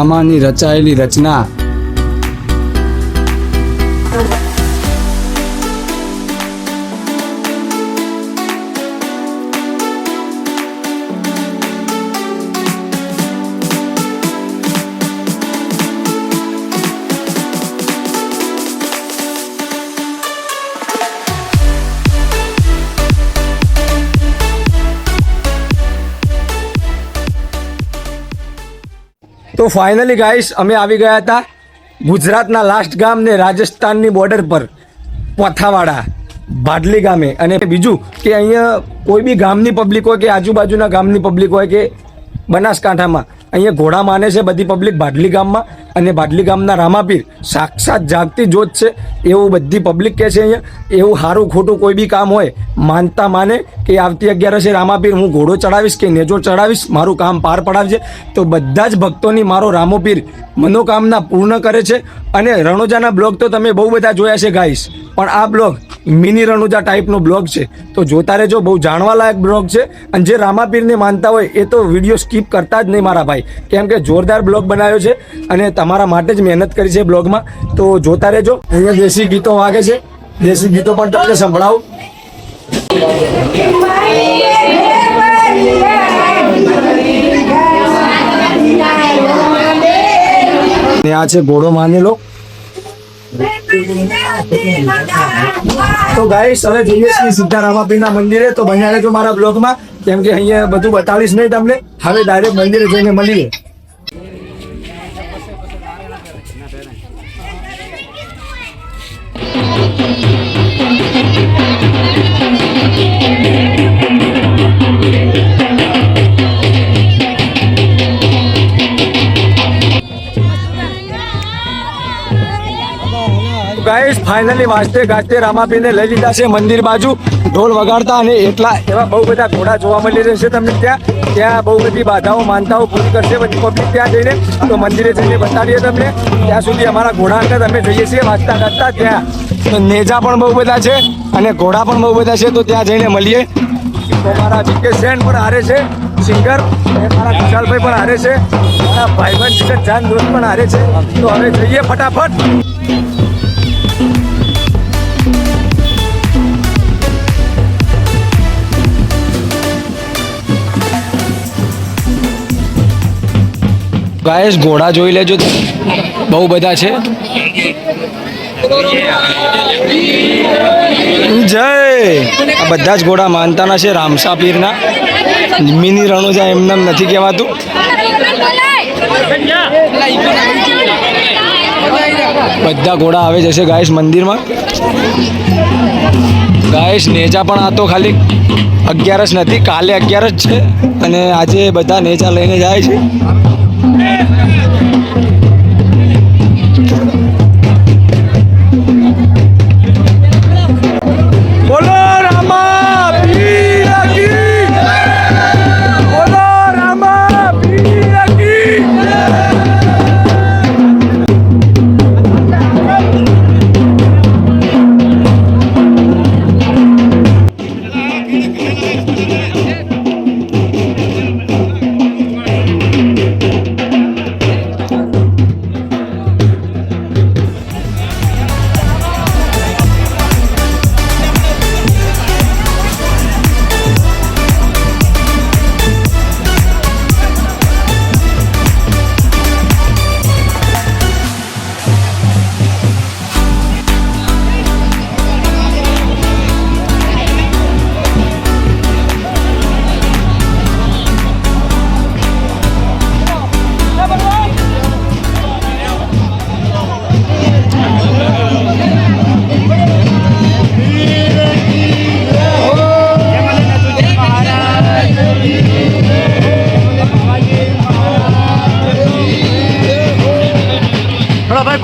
રામાની રચાયેલી રચના. તો finally guys અમે આવી ગયા હતા ગુજરાતના લાસ્ટ ગામ ને રાજસ્થાનની બોર્ડર પર પોથાવાડા ભાડલી ગામે. અને બીજું કે અહીંયા કોઈ બી ગામની પબ્લિક હોય કે આજુબાજુના ગામની પબ્લિક હોય કે બનાસકાંઠામાં અહીંયા ઘોડા માને છે બધી પબ્લિક ભાડલી ગામમાં. અને ભાડલી ગામના રામાપીર સાક્ષાત જાગતી જોત છે એવું બધી પબ્લિક કહે છે. અહીંયા એવું સારું ખોટું કોઈ બી કામ હોય માનતા માને કે આવતી 11 રામાપીર હું ઘોડો ચડાવીશ કે નેજો ચડાવીશ, મારું કામ પાર પડાવજે. તો બધા જ ભક્તોની મારો રામોપીર મનોકામના પૂર્ણ કરે છે. અને રણોજાના બ્લોગ તો તમે બહુ બધા જોયા છે ગાઈસ, પણ આ બ્લોગ મિની રણુજા ટાઈપનો બ્લોગ છે. તો જોતા રહેજો, બહુ જાણવાલાયક બ્લોગ છે. અને જે રામાપીરને માનતા હોય એ તો વિડીયો સ્કીપ કરતા જ નહીં મારા ભાઈ, કેમ કે જોરદાર બ્લોગ બનાવ્યો છે અને તમારા માટે જ મહેનત કરી છે બ્લોગમાં. તો જોતા રહેજો. અહીંયા દેશી ગીતો વાગે છે, દેશી ગીતો પણ તમને સંભળાવું. આ છે ઘોડો માનેલો. તો ગાઈસ હવે જઈએ છીએ સીધા રામાપીરના મંદિરે. તો બન્યા રહેજો મારા બ્લોગમાં, કેમ કે અહીંયા બધું બતાવીશ નહીં તમને. હવે ડાયરેક્ટ મંદિરે જઈને મળીએ. ગાઈસ ફાઇનલી વાજતે ગાજતે રામાપીરને લઈ લીધા છે મંદિર બાજુ ઢોલ વગાડતા. અને એટલા એવા બહુ બધા ઘોડા જોવા મળી રહેશે તમને ત્યાં બહુ બધી બાધાઓ માનતાઓ પૂરી કરશે બધી પબ્લિક ત્યાં જઈને. તો મંદિરે જઈને બતાવીએ તમને. ત્યાં સુધી અમારા ઘોડા અંદર અમે જઈએ છીએ વાજતા ગાજતા. ત્યાં નેજા પણ બહુ બધા છે અને ઘોડા પણ બહુ બધા છે. તો ત્યાં જઈને મળીએ. તો મારા જીકે સેન પણ હારે છે સિંગર, મારા વિશાલભાઈ પણ હારે છે, મારા ભાઈબંધ જીગર જાન દોસ્ત પણ હારે છે. તો હવે જઈએ ફટાફટ. ગાઈસ ઘોડા જોઈ લેજો, બહુ બધા છે. જય. આ બધા જ ઘોડા માનતાના છે રામસા પીરના. મિની રણુજા એમને નથી કહેવાતું. બધા ઘોડા આવે જશે ગાઈસ મંદિરમાં. ગાઈસ નેજા પણ આ તો ખાલી 11 નથી, કાલે 11 છે અને આજે બધા નેજા લઈને જાય છે. બોલો રામા પીર કી, બોલો રામા પીર કી.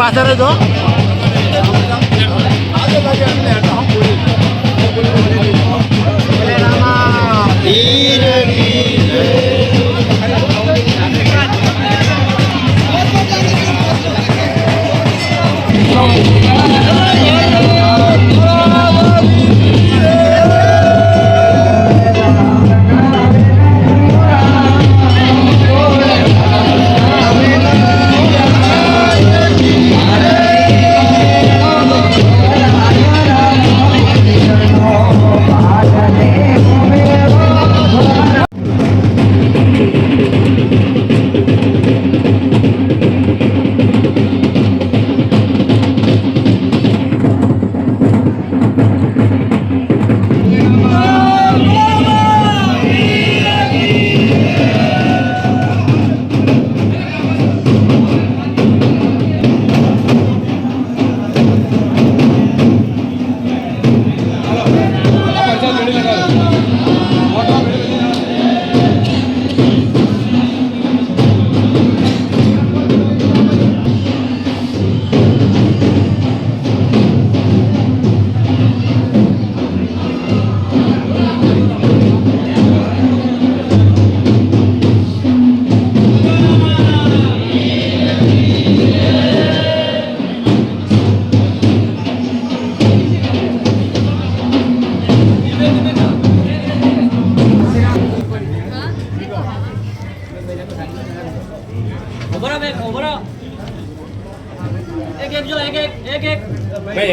પાછળ જો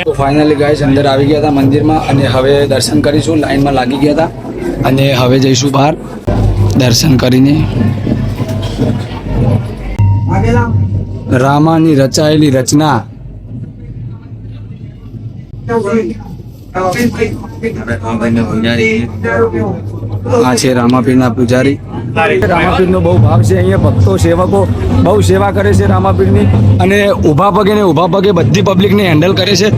તો ફાઇનલી ગાઈસ અંદર આવી ગયા હતા મંદિરમાં અને હવે દર્શન કરીશું. લાઈનમાં લાગી ગયા હતા અને હવે જઈશું બહાર દર્શન કરીને. રામાની રચાયેલી રચના આ છે રામાપીરના પૂજારી. રામાપીરનો બહુ ભાવ છે. અહીંયા ભક્તો સેવકો બહુ સેવા કરે છે રામાપીરની અને ઊભા પગે ને ઊભા પગે બધી પબ્લિકને હેન્ડલ કરે છે.